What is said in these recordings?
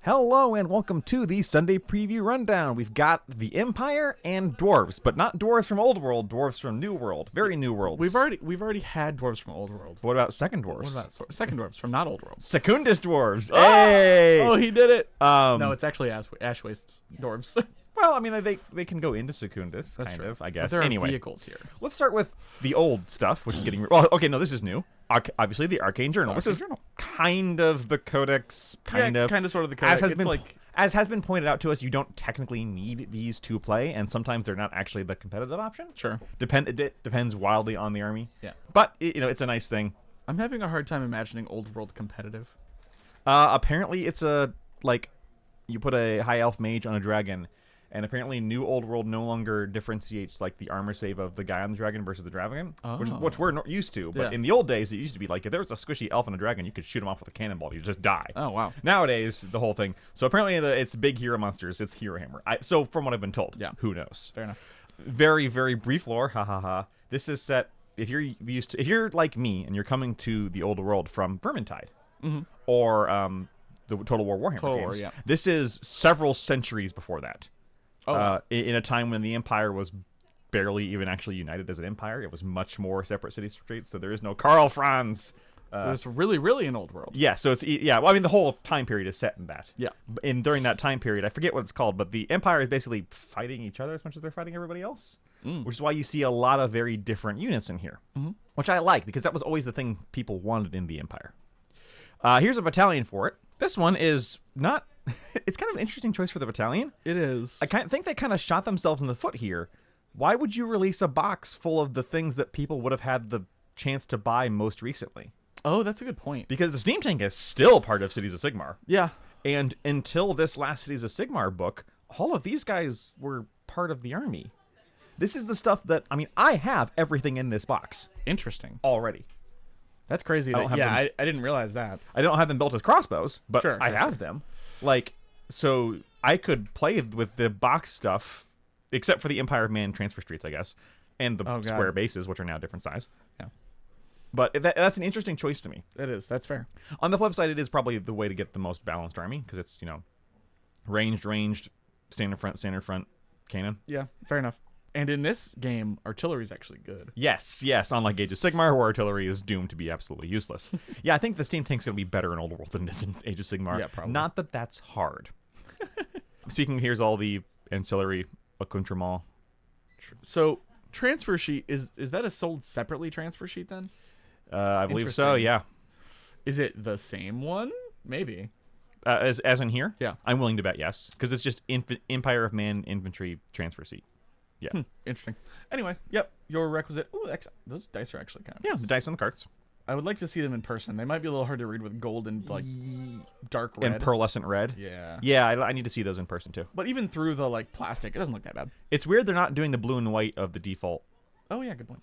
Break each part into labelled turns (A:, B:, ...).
A: Hello and welcome to the Sunday Preview Rundown. We've got the Empire and dwarves, but not dwarves from Old World, dwarves from New World. Very new worlds.
B: We've already had dwarves from Old World.
A: What about second dwarves?
B: What about second dwarves from not Old World?
A: Secundus dwarves. Hey!
B: Oh, he did it.
A: Um,
B: No, it's actually ash waste dwarves.
A: Well, I mean, they can go into Secundus,
B: That's
A: kind
B: true.
A: of, I guess.
B: But there
A: Anyway,
B: are vehicles here.
A: let's start with the old stuff, which is getting... Well, okay, no, this is new. Obviously, the Arcane Journal. This is kind of the Codex, kind of sort of the Codex. As has been pointed out to us, you don't technically need these to play, and sometimes they're not actually the competitive option.
B: Sure.
A: It depends wildly on the army.
B: Yeah.
A: But, it's a nice thing.
B: I'm having a hard time imagining Old World competitive.
A: Apparently, it's you put a high elf mage on a dragon, and apparently New Old World no longer differentiates like the armor save of the guy on the dragon versus the dragon, which we're not used to. But in the old days, it used to be like if there was a squishy elf on a dragon, you could shoot him off with a cannonball, you just die.
B: Oh wow!
A: Nowadays, the whole thing. So apparently, it's big hero monsters. It's hero hammer. So from what I've been told, who knows?
B: Fair enough.
A: Very very brief lore. Ha ha ha. This is set. If you're like me and you're coming to the Old World from Vermintide, or the Total War Warhammer games,
B: yeah.
A: This is several centuries before that.
B: Oh.
A: In a time when the Empire was barely even actually united as an empire. It was much more separate city-states, so there is no Karl Franz.
B: So it's really an Old World.
A: Yeah, so it's... Yeah, well, I mean, the whole time period is set in that.
B: Yeah.
A: During that time period, I forget what it's called, but the Empire is basically fighting each other as much as they're fighting everybody else, which is why you see a lot of very different units in here, which I like, because that was always the thing people wanted in the Empire. Here's a battalion for it. This one is not... It's kind of an interesting choice for the battalion.
B: It is.
A: I think they kind of shot themselves in the foot here. Why would you release a box full of the things that people would have had the chance to buy most recently?
B: Oh, that's a good point.
A: Because the Steam Tank is still part of Cities of Sigmar.
B: Yeah.
A: And until this last Cities of Sigmar book, all of these guys were part of the army. This is the stuff that... I mean, I have everything in this box.
B: Interesting.
A: Already.
B: That's crazy. I didn't realize that.
A: I don't have them built as crossbows, but I have them. Like, so I could play with the box stuff, except for the Empire of Man transfer streets, I guess, and the square bases, which are now different size. Yeah. But that's an interesting choice to me.
B: It is. That's fair.
A: On the flip side, it is probably the way to get the most balanced army, because it's, ranged, standard front, cannon.
B: Yeah, fair enough. And in this game, artillery is actually good.
A: Yes. Unlike Age of Sigmar, where artillery is doomed to be absolutely useless. Yeah, I think the Steam Tank's going to be better in Old World than it is in Age of Sigmar.
B: Yeah, probably.
A: Not that that's hard. Speaking, here's all the ancillary accoutrement.
B: So, transfer sheet, is that a sold separately transfer sheet then?
A: I believe so, yeah.
B: Is it the same one? Maybe.
A: As in here?
B: Yeah.
A: I'm willing to bet yes, because it's just Empire of Man infantry transfer seat. Yeah.
B: Interesting. Anyway, yep. Your requisite. Ooh, those dice are actually kind of nice.
A: The dice on the carts.
B: I would like to see them in person. They might be a little hard to read with gold and dark red.
A: And pearlescent red.
B: Yeah.
A: Yeah, I need to see those in person too.
B: But even through the plastic, it doesn't look that bad.
A: It's weird they're not doing the blue and white of the default.
B: Oh yeah, good point.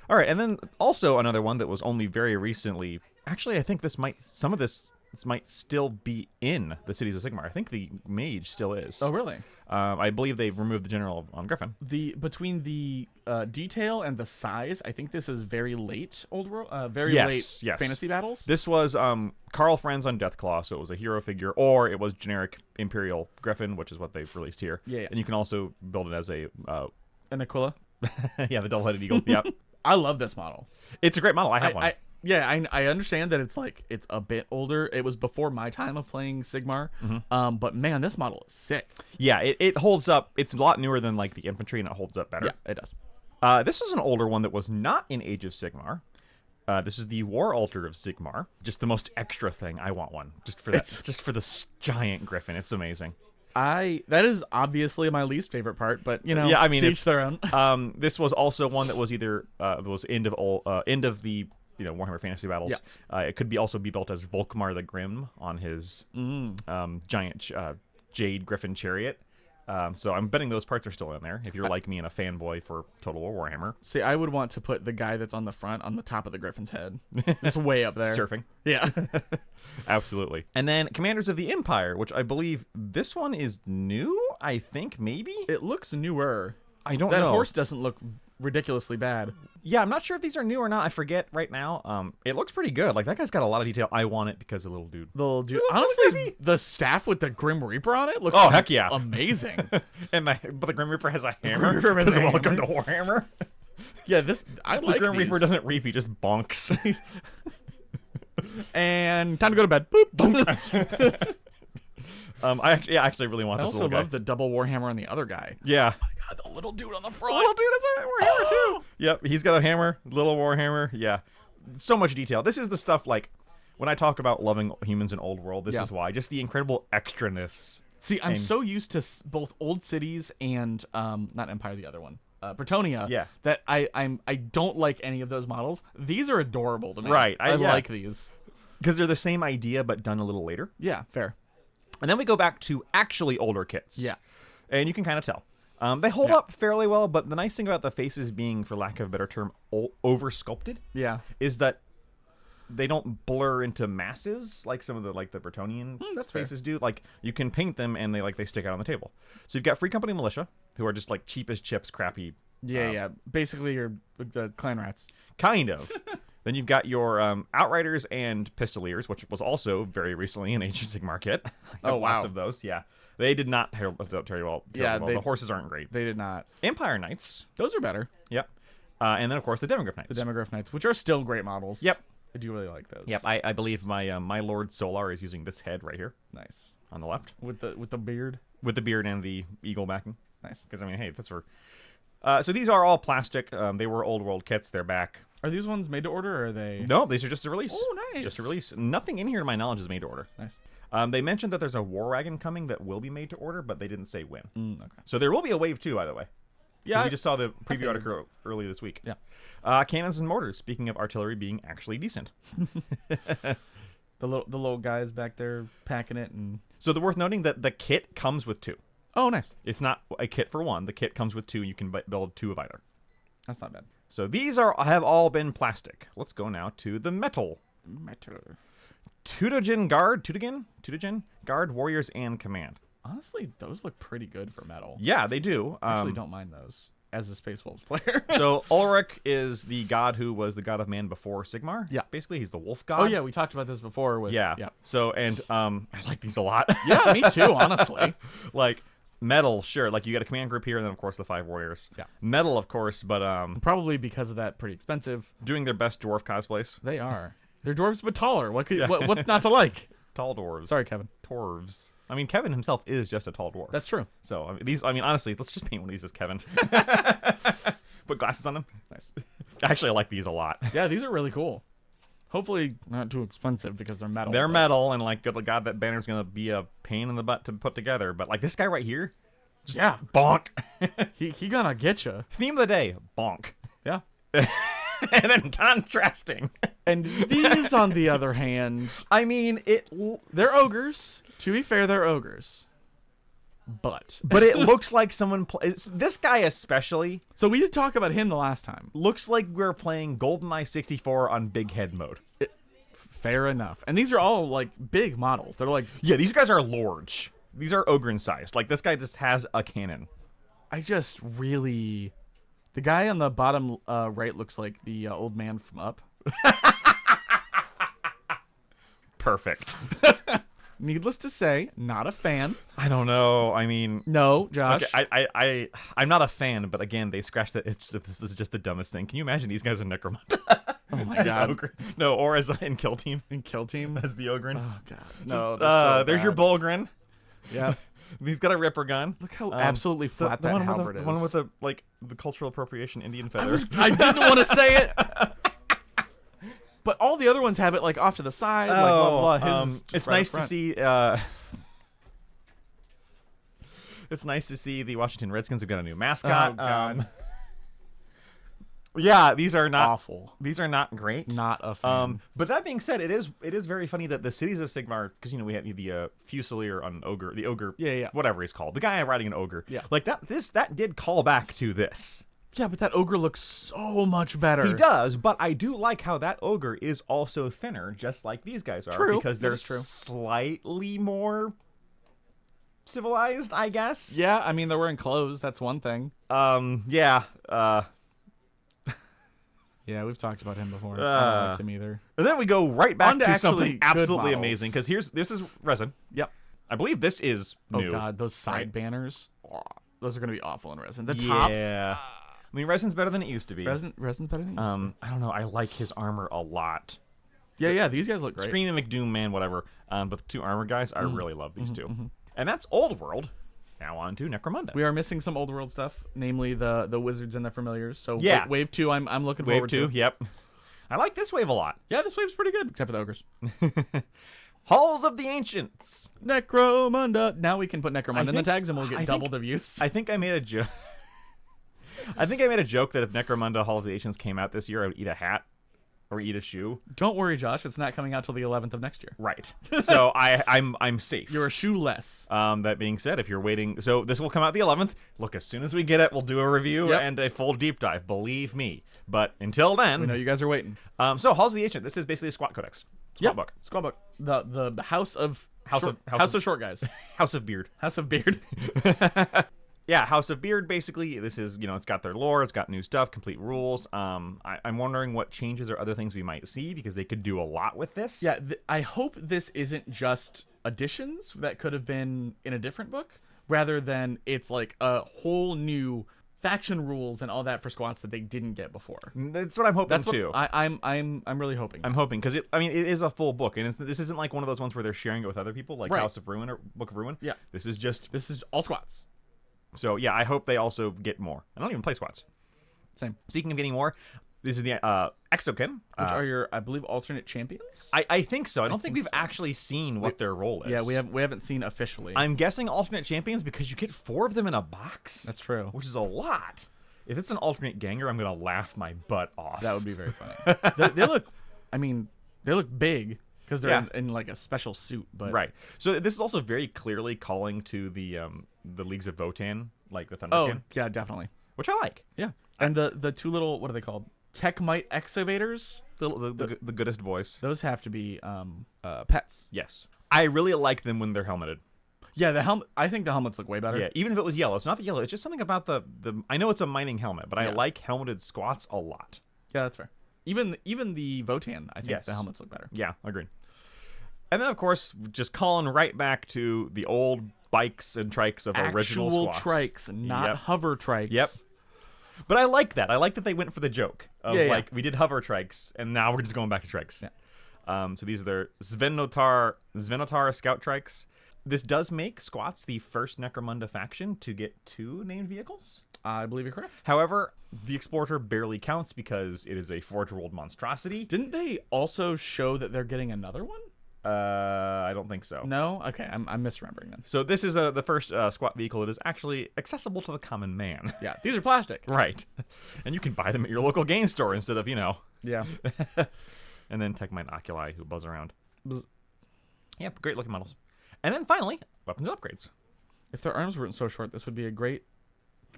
A: All right, and then also another one that was only very recently. Actually, I think some of this might still be in the Cities of Sigmar. I think the mage still is.
B: Oh really?
A: I believe they've removed the general on Griffon.
B: Between the detail and the size, I think this is very late Old World, late fantasy battles.
A: This was Karl Franz on Deathclaw, so it was a hero figure, or it was generic Imperial Griffon, which is what they've released here.
B: Yeah.
A: And you can also build it as an
B: Aquila.
A: Yeah, the double-headed eagle. Yep.
B: I love this model.
A: It's a great model. I have one.
B: I understand that it's a bit older. It was before my time of playing Sigmar. But man, this model is sick.
A: Yeah, it holds up. It's a lot newer than the infantry, and it holds up better.
B: Yeah, it does.
A: This is an older one that was not in Age of Sigmar. This is the War Altar of Sigmar. Just the most extra thing. I want one just for that. Just for this giant griffin. It's amazing.
B: That is obviously my least favorite part, but
A: yeah, I mean,
B: to each their own.
A: This was also one that was either end of the Warhammer Fantasy Battles. Yeah. It could also be built as Volkmar the Grim on his giant Jade Griffin chariot. So I'm betting those parts are still in there, if you're like me and a fanboy for Total War Warhammer.
B: See, I would want to put the guy that's on the front on the top of the Griffin's head. It's way up there.
A: Surfing.
B: Yeah.
A: Absolutely. And then Commanders of the Empire, which I believe this one is new, I think, maybe?
B: It looks newer.
A: I don't know.
B: That horse doesn't look ridiculously bad.
A: Yeah, I'm not sure if these are new or not. I forget right now. It looks pretty good. Like, that guy's got a lot of detail. I want it because of little dude.
B: Honestly, the staff with the Grim Reaper on it looks
A: heck yeah,
B: amazing.
A: But the Grim Reaper has a hammer.
B: Grim Reaper has a
A: Welcome
B: hammer.
A: to Warhammer.
B: Yeah, I
A: The
B: like
A: Grim
B: these.
A: Reaper doesn't reap, he just bonks.
B: And time to go to bed. Boop.
A: I actually really want
B: I
A: this
B: also
A: little
B: love
A: guy.
B: the double Warhammer on the other guy.
A: Yeah.
B: Oh my god, the little dude on the
A: The
B: front.
A: little dude has a Warhammer too. Yep, he's got a hammer, little Warhammer. Yeah, so much detail. This is the stuff like when I talk about loving humans in Old World. This is why, just the incredible extraness.
B: See, I'm so used to both Old Cities and not Empire, the other one, Bretonia.
A: Yeah.
B: That I don't like any of those models. These are adorable to me.
A: Right,
B: I
A: yeah.
B: like these.
A: Because they're the same idea but done a little later.
B: Yeah, fair.
A: And then we go back to actually older kits.
B: Yeah.
A: And you can kind of tell. They hold up fairly well, but the nice thing about the faces being, for lack of a better term, over-sculpted
B: Yeah.
A: is that they don't blur into masses like some of the Bretonian
B: that's fair.
A: faces do. Like, you can paint them and they stick out on the table. So you've got Free Company Militia, who are just like cheap as chips, crappy.
B: Yeah. Basically, you're the clan rats.
A: Kind of. Then you've got your Outriders and Pistoliers, which was also very recently an Age of Sigmar kit.
B: Oh,
A: Lots
B: wow.
A: of those, yeah. They did not hold up very well.
B: Yeah,
A: the horses aren't great.
B: They did not.
A: Empire Knights,
B: Those are better.
A: yep. And then, of course, the Demogryph Knights.
B: The Demogryph Knights, which are still great models.
A: Yep.
B: I do really like those.
A: Yep, I believe my Lord Solar is using this head right here
B: Nice.
A: on the left.
B: With the beard.
A: With the beard and the eagle backing.
B: Nice.
A: Because, I mean, hey, that's for... so these are all plastic. They were Old World kits. They're back.
B: Are these ones made to order, or are they?
A: No, these are just a release.
B: Oh, nice.
A: Just a release. Nothing in here, to my knowledge, is made to order.
B: Nice.
A: They mentioned that there's a War Wagon coming that will be made to order, but they didn't say when.
B: Okay.
A: So there will be a wave 2, by the way.
B: Yeah.
A: We just saw the preview article earlier this week.
B: Yeah.
A: Cannons and mortars. Speaking of artillery being actually decent.
B: The little guys back there packing it and.
A: So they're worth noting that the kit comes with 2.
B: Oh, nice.
A: It's not a kit for 1. The kit comes with 2, and you can build 2 of either.
B: That's not bad.
A: So these have all been plastic. Let's go now to the metal. Tutagen Guard, Warriors, and Command.
B: Honestly, those look pretty good for metal.
A: Yeah, they do.
B: I actually don't mind those as a Space Wolves player.
A: So Ulrich is the god who was the god of man before Sigmar.
B: Yeah.
A: Basically, he's the wolf god.
B: Oh yeah, we talked about this before. With
A: Yeah. So, and I like these a lot.
B: Yeah, me too. Honestly.
A: Like, metal, sure. Like, you got a command group here, and then, of course, the 5 warriors.
B: Yeah.
A: Metal, of course, but
B: Probably because of that, pretty expensive.
A: doing their best dwarf cosplays.
B: They are. They're dwarves, but taller. What's not to like?
A: Tall dwarves.
B: Sorry, Kevin.
A: Dwarves. I mean, Kevin himself is just a tall dwarf.
B: That's true.
A: So, honestly, let's just paint one of these as Kevin. Put glasses on them.
B: Nice.
A: Actually, I like these a lot.
B: Yeah, these are really cool. Hopefully not too expensive because they're metal.
A: They're
B: but-
A: metal, and, like, good God, that banner's going to be a pain in the butt to put together. But, like, this guy right here,
B: Yeah.
A: bonk.
B: He gonna get you.
A: Theme of the day, bonk.
B: Yeah.
A: And then contrasting.
B: And these, on the other hand,
A: I mean,
B: they're ogres. To be fair, they're ogres. But
A: it looks like someone this guy especially
B: so we did talk about him the last time.
A: looks like we're playing GoldenEye 64 on big head mode.
B: Fair enough. And these are all like big models. They're like
A: Yeah, these guys are large. These are ogre sized. Like, this guy just has a cannon.
B: I just really the guy on the bottom right looks like the old man from Up.
A: Perfect.
B: Needless to say, not a fan.
A: I don't know. I mean,
B: No, Josh.
A: okay, I'm not a fan, but again, they scratched it. This is just the dumbest thing. Can you imagine these guys in Necromunda?
B: Oh my
A: as
B: god.
A: Ogre? No, or as in Kill Team
B: In Kill Team.
A: as the Ogren.
B: Oh god. No. they're so
A: There's your
B: bad.
A: Bulgrin.
B: Yeah.
A: He's got a Ripper gun.
B: Look how absolutely flat
A: the
B: that
A: one
B: halberd is.
A: The one with the the cultural appropriation Indian feather.
B: I didn't want to say it. But all the other ones have it like off to the side, like blah blah. His is just
A: it's
B: right up
A: nice to
B: front.
A: see. It's nice to see the Washington Redskins have got a new mascot.
B: Oh god.
A: Yeah, these are not
B: Awful.
A: These are not great.
B: Not a fan.
A: But that being said, it is very funny that the cities of Sigmar, because we have the Fusilier on Ogre, the Ogre,
B: Yeah.
A: whatever he's called, the guy riding an Ogre.
B: Yeah.
A: Like that did call back to this.
B: Yeah, but that ogre looks so much better.
A: He does, but I do like how that ogre is also thinner, just like these guys are.
B: True,
A: Because
B: that
A: they're
B: is true.
A: slightly more civilized, I guess.
B: Yeah, I mean they're wearing clothes. That's one thing.
A: Yeah.
B: Yeah, we've talked about him before. I don't like him either.
A: And then we go right back
B: On to
A: to
B: actually
A: something
B: good
A: absolutely
B: models.
A: amazing, because this is resin.
B: Yep.
A: I believe this is new.
B: Oh god, those side
A: right?
B: banners. Oh, those are gonna be awful in resin. The top.
A: Yeah. I mean, resin's better than it used to be.
B: Resin's better than you.
A: I don't know. I like his armor a lot.
B: Yeah. These guys look great.
A: Screaming McDoom Man, whatever. But the two armor guys, I really love these two. And that's Old World. Now on to Necromunda.
B: We are missing some old world stuff, namely the wizards and the familiars. So
A: Yeah.
B: wave 2, I'm looking
A: Wave
B: forward
A: 2,
B: to.
A: yep. I like this wave a lot.
B: Yeah, this wave's pretty good, except for the ogres.
A: Halls of the Ancients.
B: Necromunda. Now we can put Necromunda in the tags, and we'll get double the views.
A: I think I made a joke. I think I made a joke that if Necromunda Halls of the Ancients came out this year, I would eat a hat or eat a shoe.
B: Don't worry, Josh. It's not coming out till the 11th of next year.
A: Right. So I'm safe.
B: You're a shoeless.
A: That being said, if you're waiting, so this will come out the 11th. Look, as soon as we get it, we'll do a review and a full deep dive. Believe me. But until then,
B: We know you guys are waiting.
A: So Halls of the Ancient. This is basically a squat codex. Squat book.
B: Squad book. The house of
A: House
B: of short guys.
A: House of Beard.
B: House of beard.
A: Yeah, House of Beard, basically, this is, it's got their lore, it's got new stuff, complete rules. I'm wondering what changes or other things we might see, because they could do a lot with this.
B: Yeah, I hope this isn't just additions that could have been in a different book, rather than it's like a whole new faction rules and all that for squats that they didn't get before.
A: That's what I'm hoping, too.
B: I'm really hoping.
A: I'm hoping, because it is a full book, and this isn't like one of those ones where they're sharing it with other people, like
B: Right.
A: House of Ruin or Book of Ruin.
B: Yeah.
A: This is
B: all squats.
A: So, yeah, I hope they also get more. I don't even play squats.
B: Same.
A: Speaking of getting more, this is the Exokin.
B: Which are your, I believe, alternate champions?
A: I think so. I don't think we've actually seen what their role is.
B: Yeah, we haven't seen officially.
A: I'm guessing alternate champions because you get 4 of them in a box.
B: That's true.
A: Which is a lot. If it's an alternate ganger, I'm going to laugh my butt off.
B: That would be very funny. they look big because they're in like a special suit. But
A: right. So this is also very clearly calling to the Leagues of Votann, like the Thunderkin.
B: Oh, yeah, definitely.
A: Which I like.
B: Yeah. And the two little, what are they called? Techmite excavators?
A: The goodest boys.
B: Those have to be pets.
A: Yes. I really like them when they're helmeted.
B: Yeah, the helmet. I think the helmets look way better.
A: Yeah, even if it was yellow. It's not the yellow. It's just something about the I know it's a mining helmet, but I like helmeted squats a lot.
B: Yeah, that's fair. Even the Votann, I think
A: Yes.
B: the helmets look better.
A: Yeah, agreed. And then, of course, just calling right back to the old bikes and trikes of original
B: Actual
A: squats.
B: trikes, not hover trikes.
A: Yep. But I like that. I like that they went for the joke of, we did hover trikes, and now we're just going back to trikes.
B: Yeah.
A: So these are their Svenotar Scout trikes. This does make squats the first Necromunda faction to get 2 named vehicles.
B: I believe you're correct.
A: However, the Explorer barely counts because it is a Forge-World monstrosity.
B: Didn't they also show that they're getting another one?
A: I don't think so.
B: No? Okay, I'm misremembering them.
A: So this is the first squat vehicle that is actually accessible to the common man.
B: Yeah, these are plastic.
A: Right. And you can buy them at your local game store instead of,
B: Yeah.
A: And then Techmite Oculi who buzz around.
B: Bzz.
A: Yeah, great looking models. And then finally, weapons and upgrades.
B: If their arms weren't so short, this would be a great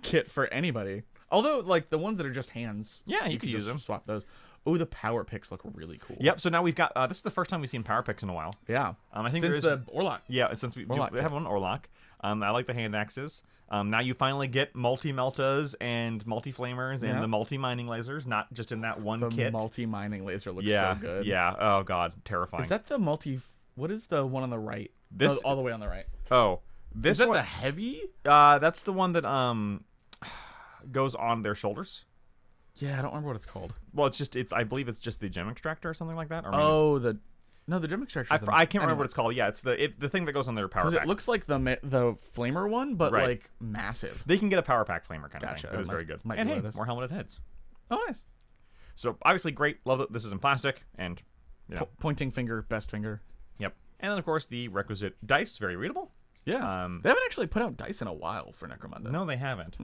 B: kit for anybody. Although, like, the ones that are just hands.
A: Yeah, you could use
B: just
A: them.
B: Swap those. Oh, the power picks look really cool.
A: Yep, so now we've got, this is the first time we've seen power picks in a while.
B: Yeah.
A: I think
B: since
A: there is,
B: the Orlock.
A: Yeah, since we
B: Orlock
A: have one Orlock. I like the hand axes. Now you finally get multi-meltas and multi-flamers and the multi-mining lasers, not just in that one kit.
B: The multi-mining laser looks so good.
A: Yeah, oh god, terrifying.
B: Is that the what is the one on the right?
A: This
B: all the way on the right.
A: Oh, this
B: is that
A: one,
B: the heavy?
A: That's the one that goes on their shoulders.
B: Yeah, I don't remember what it's called.
A: Well, I believe it's just the gem extractor or something like that. Or
B: maybe... the gem extractor.
A: I can't remember what it's called. Yeah, it's the thing that goes on their power pack.
B: It looks like the flamer one, but like massive.
A: They can get a power pack flamer kind of thing. It was very good.
B: And
A: hey, more helmeted heads.
B: Oh, nice.
A: So obviously great. Love that this is in plastic and
B: pointing finger, best finger.
A: Yep. And then of course the requisite dice, very readable.
B: Yeah. They haven't actually put out dice in a while for Necromunda.
A: No, they haven't.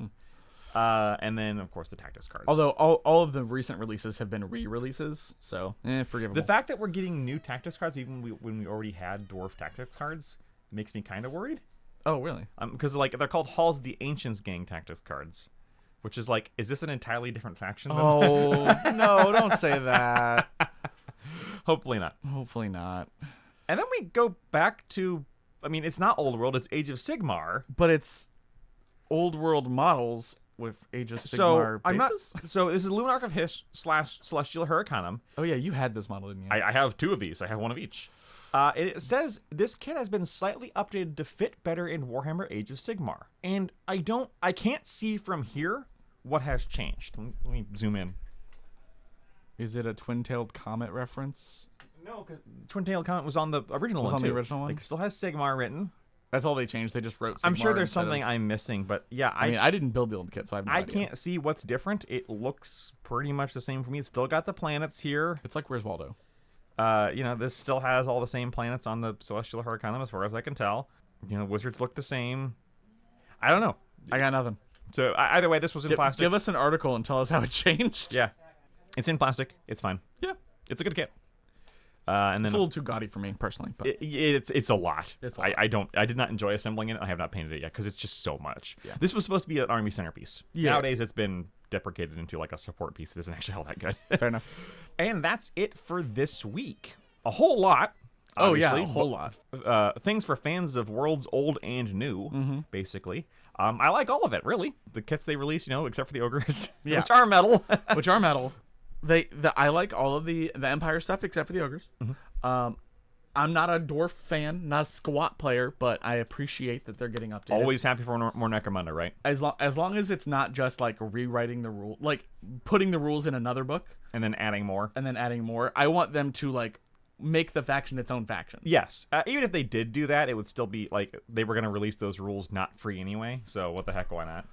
A: And then of course the tactics cards.
B: Although all of the recent releases have been re-releases, so forgivable.
A: The fact that we're getting new tactics cards even when we already had dwarf tactics cards makes me kind of worried.
B: Oh, really?
A: Because like they're called Halls of the Ancients gang tactics cards, which is like, is this an entirely different faction?
B: Oh no! Don't say that.
A: Hopefully not.
B: Hopefully not.
A: And then we go back to, I mean, it's not Old World, it's Age of Sigmar.
B: But it's Old World models with Age of
A: So
B: Sigmar
A: I'm not.
B: basis?
A: So this is Luminarch of Hiss / Celestial Huracanum.
B: Oh yeah, you had this model, didn't you?
A: I have 2 of these. I have 1 of each. It says this kit has been slightly updated to fit better in Warhammer Age of Sigmar, and I can't see from here what has changed. Let me zoom in.
B: Is it a twin-tailed comet reference?
A: No, because Twin-tailed Comet was on the original one.
B: On
A: too.
B: the original one?
A: Like, still has Sigmar written.
B: That's all they changed. They just wrote Sigmar
A: I'm sure there's
B: instead
A: something
B: of...
A: I'm missing, but yeah,
B: I mean, I didn't build the old kit, so I have no
A: I
B: idea.
A: can't see what's different. It looks pretty much the same for me. It's still got the planets here.
B: It's like, where's Waldo?
A: This still has all the same planets on the Celestial Huracanum, as far as I can tell. Wizards look the same. I don't know.
B: I got nothing.
A: So either way, this was in plastic.
B: Give us an article and tell us how it changed.
A: Yeah, it's in plastic. It's fine.
B: Yeah.
A: It's a good kit. And then
B: It's a little too gaudy for me personally, but
A: it's a lot.
B: It's a lot.
A: I did not enjoy assembling it. I have not painted it yet because it's just so much.
B: Yeah.
A: This was supposed to be an army centerpiece.
B: Yeah.
A: Nowadays it's been deprecated into like a support piece that isn't actually all that good.
B: fair enough.
A: And that's it for this week. A whole lot.
B: Oh yeah,
A: obviously,
B: a whole lot.
A: Things for fans of worlds old and new, basically. I like all of it, really. The kits they release, except for the ogres,
B: Yeah.
A: which are metal.
B: Which are metal. I like all of the Empire stuff except for the ogres. I'm not a dwarf fan, not a squat player, but I appreciate that they're getting updated.
A: Always happy for more Necromunda, right?
B: As long as it's not just like rewriting the rule, like putting the rules in another book
A: And then adding more.
B: and then adding more. I want them to like make the faction its own faction.
A: Yes. Even if they did do that, it would still be like they were going to release those rules not free anyway. So what the heck, why not?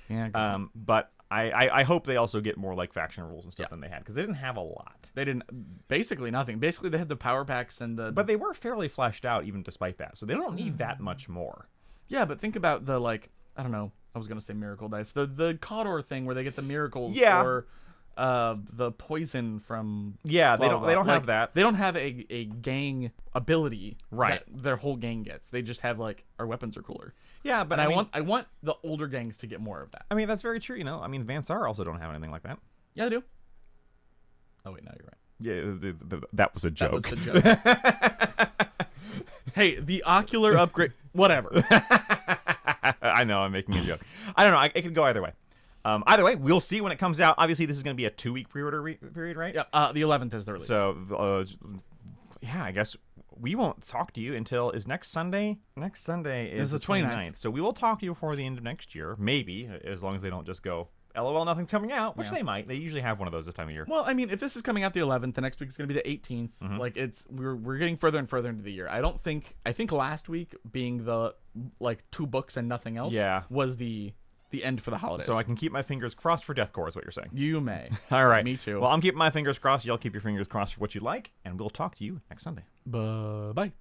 B: Yeah.
A: But I hope they also get more like faction rules and stuff than they had, because they didn't have a lot.
B: They didn't. Basically nothing. Basically they had the power packs and the.
A: But they were fairly fleshed out even despite that. So they don't need that much more.
B: Yeah, but think about the like. I don't know. I was gonna say miracle dice. The Cawdor thing where they get the miracles.
A: Yeah.
B: Or the poison from.
A: Yeah,
B: blah,
A: they don't
B: blah,
A: they don't
B: blah.
A: have that.
B: They don't have a gang ability.
A: Right.
B: That their whole gang gets. They just have like our weapons are cooler.
A: Yeah, but
B: And
A: I mean,
B: I want the older gangs to get more of that.
A: I mean that's very true. I mean Vansar also don't have anything like that.
B: Yeah, they do. Oh wait, no, you're right.
A: Yeah, that was a
B: That was
A: joke.
B: the joke. Hey, the ocular upgrade. Whatever.
A: I know I'm making a joke. I don't know. It could go either way. Either way, we'll see when it comes out. Obviously, this is going to be a 2-week pre-order period, right?
B: Yeah. The 11th is the release.
A: So, yeah, I guess we won't talk to you until is next Sunday. Next Sunday is
B: the
A: the
B: 29th.
A: 29th. So we will talk to you before the end of next year, maybe, as long as they don't just go, LOL, nothing's coming out, which
B: Yeah.
A: they might. They usually have one of those this time of year.
B: Well, I mean, if this is coming out the 11th, the next week is going to be the 18th.
A: Mm-hmm.
B: Like we're getting further and further into the year. I think last week being the like 2 books and nothing else.
A: Yeah.
B: Was the end for the holidays.
A: So I can keep my fingers crossed for Deathcore is what you're saying.
B: You may.
A: All right.
B: Me too.
A: Well, I'm keeping my fingers crossed. Y'all keep your fingers crossed for what you like, and we'll talk to you next Sunday.
B: Bye.